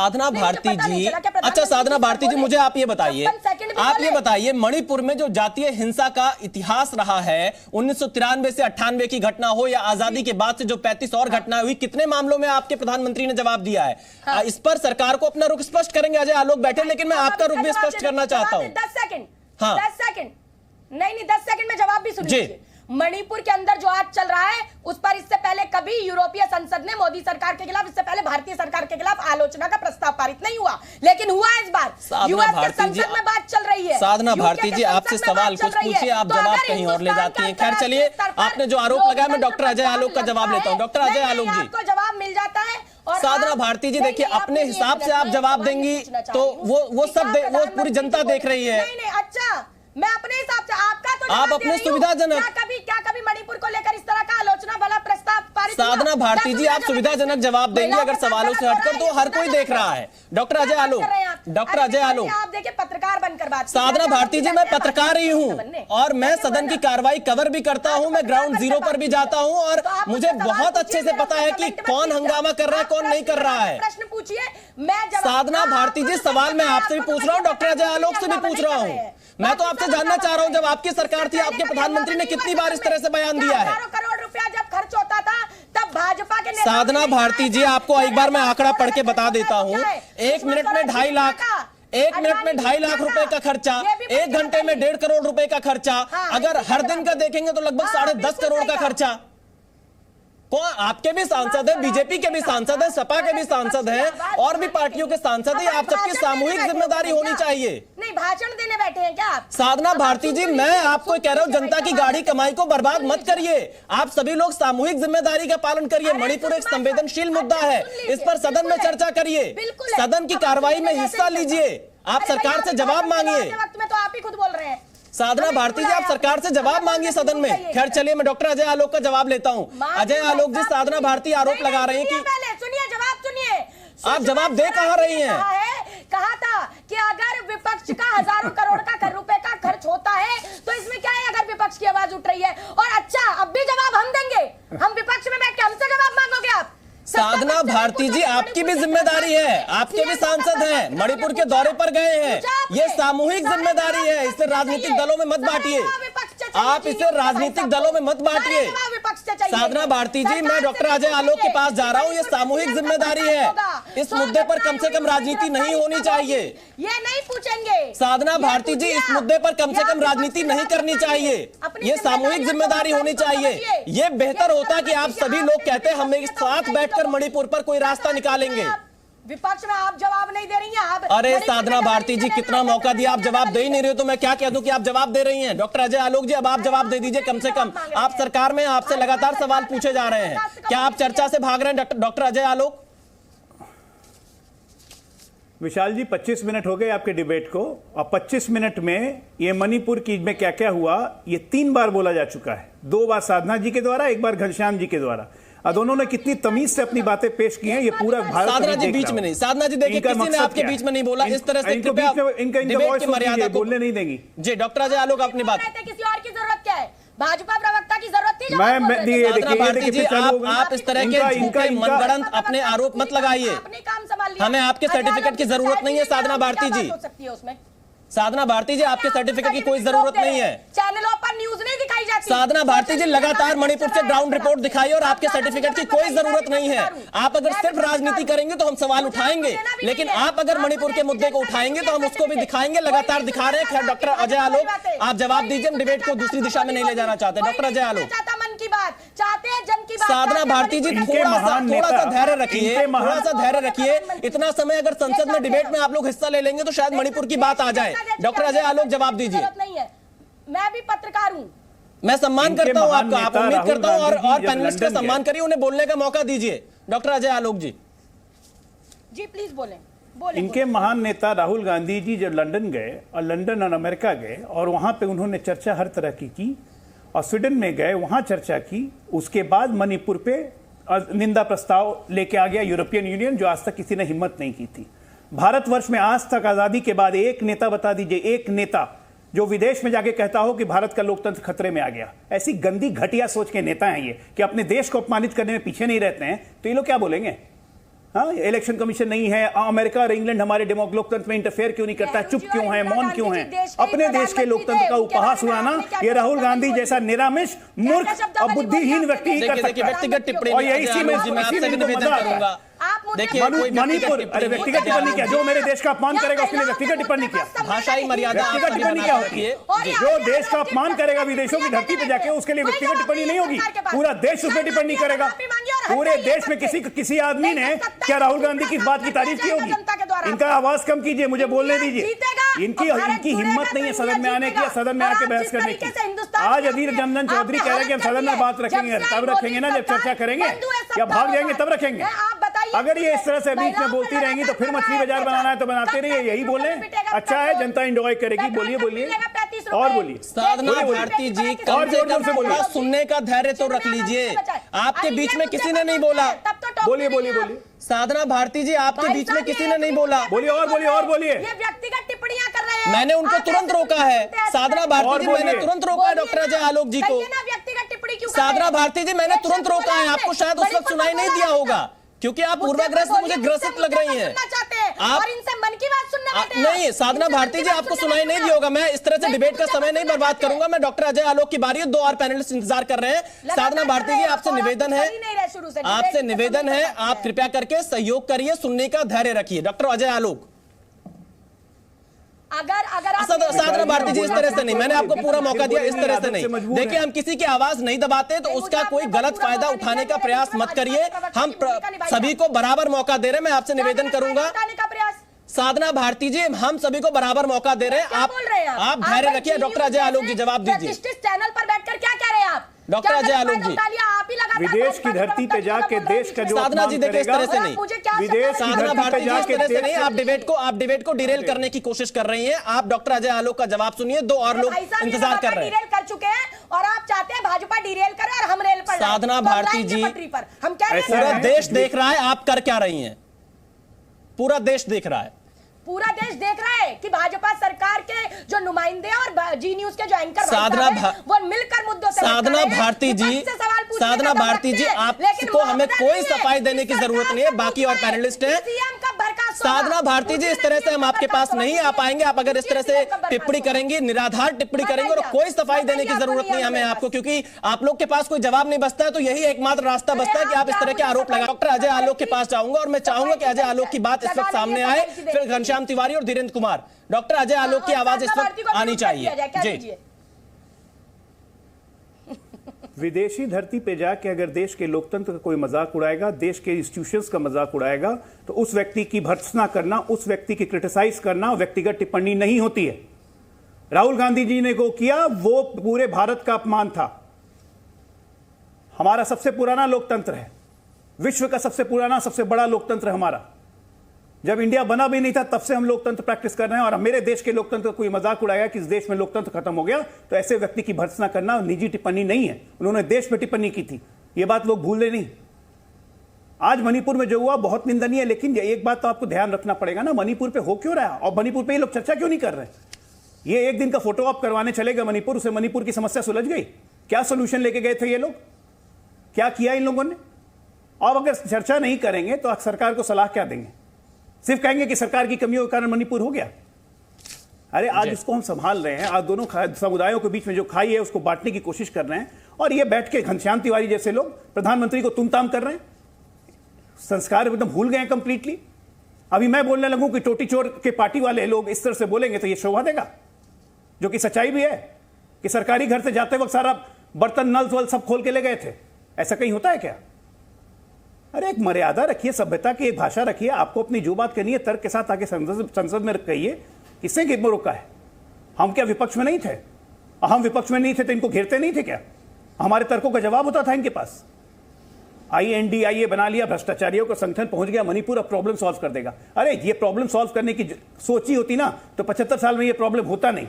साधना भारती जी, अच्छा साधना भारती जी, मुझे आप ये बताइए मणिपुर में जो जातीय हिंसा का इतिहास रहा है 1993 से 98 की घटना हो या आजादी के बाद से जो 35 और घटनाएं हुई, कितने मामलों में आपके प्रधानमंत्री ने जवाब दिया है? इस पर सरकार को अपना रुख स्पष्ट करेंगे अजय आलोक बैठे, लेकिन मैं आपका रुख भी स्पष्ट करना चाहता हूं। 10 सेकंड, हाँ 10 सेकंड नहीं 10 सेकंड में जवाब भी सुनिए। मणिपुर के अंदर जो आज चल रहा है उस पर इससे पहले कभी यूरोपीय संसद ने मोदी सरकार के खिलाफ, इससे पहले भारतीय सरकार के खिलाफ आलोचना का प्रस्ताव पारित नहीं हुआ, लेकिन हुआ इस बार यूएस के संसद में बात चल रही है। साधना भारती जी, आपसे सवाल कुछ पूछिए, आप जवाब कहीं और ले जाती हैं। खैर चलिए, आपने जो आरोप लगाया मैं डॉक्टर अजय आलोक का जवाब लेता हूँ। डॉक्टर अजय आलोक जी, आपको जवाब मिल जाता है। और साधना भारती जी देखिए, अपने हिसाब से आप जवाब देंगी तो वो पूरी जनता देख रही है। नहीं, अच्छा मैं अपने हिसाब से, आपका तो आप अपने सुविधाजनक, क्या कभी मणिपुर को लेकर इस तरह का आलोचना वाला प्रस्ताव पारित? साधना भारती जी, आप सुविधाजनक जवाब देंगे अगर सवालों से हटकर, तो हर कोई देख रहा है। डॉक्टर अजय आलोक, डॉक्टर अजय आलोक, आप देखिए पत्रकार बनकर बात। साधना भारती जी, मैं पत्रकार ही हूँ और मैं सदन की कार्रवाई कवर भी करता हूँ, मैं ग्राउंड जीरो पर भी जाता हूँ और मुझे बहुत अच्छे से पता है कि कौन हंगामा कर रहा है, कौन नहीं कर रहा है। प्रश्न पूछिए, मैं साधना भारती जी, सवाल मैं आपसे भी पूछ रहा हूँ, डॉक्टर अजय आलोक से भी पूछ रहा हूँ। मैं तो आपसे जानना चाह रहा हूं, जब आपकी सरकार थी, आपके प्रधानमंत्री ने कितनी बार इस तरह से बयान दिया है? करोड़ रुपया जब खर्च होता था तब भाजपा के साधना भारती जी, आपको एक बार मैं आंकड़ा पढ़ के बता देता हूं। 1 मिनट में 2.5 लाख, 1 मिनट में 2.5 लाख रुपए का खर्चा, 1 घंटे में 1.5 करोड़ रुपए का खर्चा, अगर हर दिन का देखेंगे तो लगभग 10.5 करोड़ का खर्चा। कौन, आपके भी सांसद है, बीजेपी के भी सांसद है, सपा के भी सांसद हैं और भी पार्टियों के सांसद हैं, आप सबकी सामूहिक जिम्मेदारी होनी चाहिए। नहीं, भाषण देने बैठे हैं क्या आप? साधना भारती जी, मैं आपको कह रहा हूं, जनता की गाढ़ी कमाई को बर्बाद मत करिए। आप सभी लोग सामूहिक जिम्मेदारी का पालन करिए। मणिपुर एक संवेदनशील मुद्दा है, इस पर सदन में चर्चा करिए, सदन की कार्रवाई में हिस्सा लीजिए, आप सरकार से जवाब मांगिए। वक्त में तो आप ही खुद बोल रहे हैं। साधना भारती जी, आप सरकार से जवाब मांगिए सदन में। खैर चलिए, मैं डॉक्टर अजय आलोक का जवाब लेता हूं। अजय आलोक जी, साधना भारती आरोप लगा रही हैं कि, सुनिए जवाब सुनिए, आप जवाब दे कहां रही हैं? कहा था कि अगर विपक्ष का हजारों करोड़ का रुपए का खर्च होता है तो इसमें क्या है अगर विपक्ष की आवाज उठ रही है। और अच्छा, अब भी जवाब हम देंगे, हम विपक्ष में बैठ के हमसे जवाब मांगोगे आप? साधना भारती जी, आपकी भी जिम्मेदारी है, आपके भी सांसद हैं, मणिपुर के दौरे पर गए हैं, ये सामूहिक जिम्मेदारी है, इसे राजनीतिक दलों में मत बांटिए, आप इसे राजनीतिक दलों में मत बांटिए। साधना भारती जी, मैं डॉक्टर अजय आलोक के पास जा रहा हूं, ये सामूहिक जिम्मेदारी है, इस मुद्दे पर कम से कम राजनीति नहीं होनी चाहिए। ये नहीं पूछेंगे साधना भारती जी, इस मुद्दे पर कम से कम राजनीति नहीं करनी चाहिए, ये सामूहिक जिम्मेदारी होनी चाहिए। ये बेहतर होता कि आप सभी लोग कहते हम एक साथ बैठकर मणिपुर पर कोई रास्ता निकालेंगे। विपक्ष में आप जवाब नहीं दे रही हैं आप। अरे साधना भारती जी, कितना मौका दिया, आप जवाब दे ही नहीं रहे हो, तो मैं क्या कह दूं कि आप जवाब दे रही हैं? डॉक्टर अजय आलोक जी, अब आप जवाब दे दीजिए कम से कम, आप सरकार में, आपसे लगातार सवाल पूछे जा रहे हैं, क्या आप चर्चा से भाग रहे हैं डॉक्टर अजय आलोक? विशाल जी, 25 मिनट हो गए आपके डिबेट को, और 25 मिनट में ये मणिपुर की में क्या क्या हुआ ये 3 बार बोला जा चुका है। 2 बार साधना जी के द्वारा, 1 बार घनश्याम जी के द्वारा, और दोनों ने कितनी तमीज से अपनी बातें पेश की हैं, ये पूरा भारत साधना जी बीच में नहीं, साधना जी देखिए, किसी ने आपके बीच में नहीं बोला इस तरह से, इनका डिबेट की मर्यादा को बोलने नहीं देंगी। जी डॉक्टर अजय आलोक, अपनी बात। किसी और की जरूरत क्या है? भाजपा प्रवक्ता की जरूरत थी? आप इस तरह के मनगढ़ंत अपने आरोप मत लगाइए, हमें आपके सर्टिफिकेट की जरूरत नहीं है। साधना भारती जी, साधना भारती जी, आपके सर्टिफिकेट की कोई जरूरत नहीं है, चैनलों पर न्यूज नहीं दिखाई जाती। साधना भारती जी, लगातार मणिपुर से ग्राउंड रिपोर्ट दिखाइए और आपके सर्टिफिकेट की कोई जरूरत नहीं है। आप अगर सिर्फ राजनीति करेंगे तो हम सवाल उठाएंगे, लेकिन आप अगर मणिपुर के मुद्दे को उठाएंगे तो हम उसको भी दिखाएंगे, लगातार दिखा रहे हैं। खैर डॉक्टर अजय आलोक, आप जवाब दीजिए, हम डिबेट को दूसरी दिशा में नहीं ले जाना चाहते। डॉक्टर अजय आलोक, मन की बात चाहते हैं, जन की बात। साधना भारती जी, थोड़ा सा धैर्य रखिए, थोड़ा सा धैर्य रखिए। इतना समय अगर संसद में डिबेट में आप लोग हिस्सा ले लेंगे तो शायद मणिपुर की बात आ जाए। डॉक्टर अजय आलोक, जवाब दीजिए। मैं भी पत्रकार हूं, मैं सम्मान करता हूं आपका, आप उम्मीद करता हूं और पैनलिस्ट का सम्मान करिए, उन्हें बोलने का मौका दीजिए। डॉक्टर अजय आलोक जी, जी प्लीज बोलें। इनके महान नेता राहुल गांधी जी जब लंदन गए और लंदन और अमेरिका गए और वहां पे उन्होंने चर्चा हर तरह की, और स्वीडन में गए, वहां चर्चा की, उसके बाद मणिपुर पे निंदा प्रस्ताव लेके आ गया यूरोपियन यूनियन, जो आज तक किसी ने हिम्मत नहीं की थी। भारतवर्ष में आज तक आजादी के बाद एक नेता बता दीजिए, एक नेता जो विदेश में जाके कहता हो कि भारत का लोकतंत्र खतरे में आ गया। ऐसी गंदी घटिया सोच के नेता हैं ये, कि अपने देश को अपमानित करने में पीछे नहीं रहते हैं, तो ये लोग क्या बोलेंगे? हाँ, इलेक्शन कमीशन नहीं है, अमेरिका और इंग्लैंड हमारे लोकतंत्र में इंटरफेयर क्यों नहीं करता, चुप क्यों है, मौन क्यों है? अपने देश के लोकतंत्र का उपहास उड़ाना ये राहुल गांधी जैसा निरामिष, मूर्ख और बुद्धिहीन व्यक्ति ही कर सकता है। व्यक्तिगत टिप्पणी और यही इसी में निवेदन करूंगा। देखिए, मणिपुर, अरे व्यक्तिगत टिप्पणी क्या? जो मेरे देश का अपमान करेगा उसके लिए व्यक्तिगत टिप्पणी क्या? भाषाई मर्यादा व्यक्तिगत टिप्पणी क्या होती है? जो देश का अपमान करेगा विदेशों की धरती पे जाके, उसके लिए व्यक्तिगत टिप्पणी नहीं होगी, पूरा देश उस पर टिप्पणी करेगा। पूरे देश में किसी आदमी ने क्या राहुल गांधी की इस बात की तारीफ की होगी? इनका आवाज कम कीजिए, मुझे बोलने दीजिए। इनकी हिम्मत नहीं है सदन में आने की, सदन में आके बहस करने की। आज अधीर रंजन चौधरी कह रहे हैं कि हम सदन में बात रखेंगे, तब रखेंगे ना जब चर्चा करेंगे, या भाग जाएंगे तब रखेंगे? अगर ये इस तरह से बीच में बोलती रहेंगी तो फिर मछली बाजार बनाना है तो बनाते रहिए, यही बोले। अच्छा है, जनता एंजॉय करेगी। बोलिए बोलिए और बोलिए। साधना भारती जी, कम से कम थोड़ा सुनने का धैर्य तो रख लीजिए। आपके बीच में किसी ने नहीं बोला। बोलिए बोलिए बोलिए। साधना भारती जी, आपके बीच में किसी ने नहीं बोला। बोलिए और बोलिए और बोलिए। ये व्यक्तिगत टिप्पणियां कर रहे हैं। मैंने उनको तुरंत रोका है। साधना भारती जी, मैंने तुरंत रोका है डॉक्टर अजय आलोक जी को। व्यक्तिगत टिप्पणी क्यों? साधना भारती जी, मैंने तुरंत रोका है। आपको शायद उस वक्त सुनाई नहीं दिया होगा क्योंकि आप पूर्वाग्रह से मुझे ग्रसित लग रही हैं। आप और इनसे मन की बात सुनने नहीं, साधना भारती जी, आपको सुनाई नहीं दिया होगा। मैं इस तरह से डिबेट का समय नहीं बर्बाद करूंगा। मैं डॉक्टर अजय आलोक की बारी है, 2 और पैनलिस्ट इंतजार कर रहे हैं। साधना भारती जी, आपसे निवेदन है, आपसे निवेदन है, आप कृपया करके सहयोग करिए, सुनने का धैर्य रखिए। डॉक्टर अजय आलोक, अगर साधना भारती जी, इस तरह से नहीं, मैंने आपको पूरा मौका दिया, इस तरह से नहीं। देखिए, हम किसी की आवाज नहीं दबाते तो उसका कोई गलत फायदा उठाने का प्रयास मत करिए। हम सभी को बराबर मौका दे रहे हैं। मैं आपसे निवेदन करूंगा साधना भारती जी, हम सभी को बराबर मौका दे रहे हैं। आप धैर्य रखिए। डॉक्टर अजय आलोक जी, जवाब दीजिए। चैनल पर बैठकर क्या कह रहे हैं आप? डॉक्टर अजय आलोक जी, विदेश की धरती पे जाके देश का जो साधना जी, देखिए, इस तरह से नहीं। विदेश साधना भारती जी, इस तरह से नहीं। आप डिबेट को डिरेल करने की कोशिश कर रही हैं। आप डॉक्टर अजय आलोक का जवाब सुनिए। 2 और लोग इंतजार कर रहे हैं। कर चुके हैं और आप चाहते हैं भाजपा डिरेल करे और हम रेल पर। साधना भारती जी, हम कह रहे हैं पूरा देश देख रहा है आप कर क्या रही हैं। पूरा देश देख रहा है। पूरा देश देख रहा है कि भाजपा सरकार के जो नुमाइंदे और जी न्यूज के जो एंकर वो मिलकर मुद्दों से साधना भारती जी, साधना भारती जी, आपको हमें कोई सफाई देने की जरूरत नहीं है। बाकी और पैनलिस्ट हैं। साधना भारती जी, इस तरह से हम आपके पास नहीं आ पाएंगे। आप अगर इस तरह से टिप्पणी करेंगी, निराधार टिप्पणी करेंगे, और कोई सफाई देने की जरूरत नहीं हमें आपको, क्योंकि आप लोग के पास कोई जवाब नहीं बचता है। तो यही एकमात्र रास्ता बचता है कि आप इस तरह के आरोप लगाएं। डॉक्टर अजय आलोक के पास जाऊंगा और मैं चाहूंगा कि अजय आलोक की बात इस वक्त सामने आए, फिर घनश्याम तिवारी और धीरेन्द्र कुमार। डॉक्टर अजय आलोक की आवाज इस वक्त आनी चाहिए जी। विदेशी धरती पे जाके अगर देश के लोकतंत्र का कोई मजाक उड़ाएगा, देश के इंस्टीट्यूशंस का मजाक उड़ाएगा, तो उस व्यक्ति की भर्त्सना करना, उस व्यक्ति की क्रिटिसाइज करना व्यक्तिगत टिप्पणी नहीं होती है। राहुल गांधी जी ने को किया, वो पूरे भारत का अपमान था। हमारा सबसे पुराना लोकतंत्र है, विश्व का सबसे पुराना, सबसे बड़ा लोकतंत्र हमारा। जब इंडिया बना भी नहीं था तब से हम लोकतंत्र प्रैक्टिस कर रहे हैं। और मेरे देश के लोकतंत्र का कोई मजाक उड़ाएगा कि इस देश में लोकतंत्र खत्म हो गया, तो ऐसे व्यक्ति की भर्त्सना करना निजी टिप्पणी नहीं है। उन्होंने देश पे टिप्पणी की थी, ये बात लोग भूले नहीं। आज मणिपुर में जो हुआ बहुत निंदनीय है, लेकिन एक बात तो आपको ध्यान रखना पड़ेगा ना, मणिपुर पे हो क्यों रहा है और मणिपुर पे ये लोग चर्चा क्यों नहीं कर रहे? ये एक दिन का फोटो आप करवाने चले गए मणिपुर, उसे मणिपुर की समस्या सुलझ गई? क्या सोल्यूशन लेके गए थे ये लोग? क्या किया इन लोगों ने? और अगर चर्चा नहीं करेंगे तो सरकार को सलाह क्या देंगे? सिर्फ कहेंगे कि सरकार की कमियों के कारण मणिपुर हो गया। अरे आज इसको हम संभाल रहे हैं, आज दोनों समुदायों के बीच में जो खाई है उसको बांटने की कोशिश कर रहे हैं, और ये बैठ के घनश्याम तिवारी जैसे लोग प्रधानमंत्री को तुम-ताम कर रहे हैं। संस्कार एकदम भूल गए कंप्लीटली। अभी मैं बोलने लगूं कि टोटी चोर के पार्टी वाले लोग इस तरह से बोलेंगे तो ये शोभा देगा? जो कि सच्चाई भी है कि सरकारी घर से जाते वक्त सारा बर्तन नल वल सब खोल के ले गए थे। ऐसा कहीं होता है क्या? अरे एक मर्यादा रखिए, सभ्यता की एक भाषा रखिए। आपको अपनी जो बात करनी है तर्क के साथ आके संसद में कहिए। किसने कितना रोका है? हम क्या विपक्ष में नहीं थे? हम विपक्ष में नहीं थे तो इनको घेरते नहीं थे क्या? हमारे तर्कों का जवाब होता था इनके पास। INDIA बना लिया, भ्रष्टाचारियों का संगठन पहुंच गया, मणिपुर अब प्रॉब्लम सॉल्व कर देगा। अरे ये प्रॉब्लम सॉल्व करने की सोची होती ना तो 75 साल में ये प्रॉब्लम होता नहीं।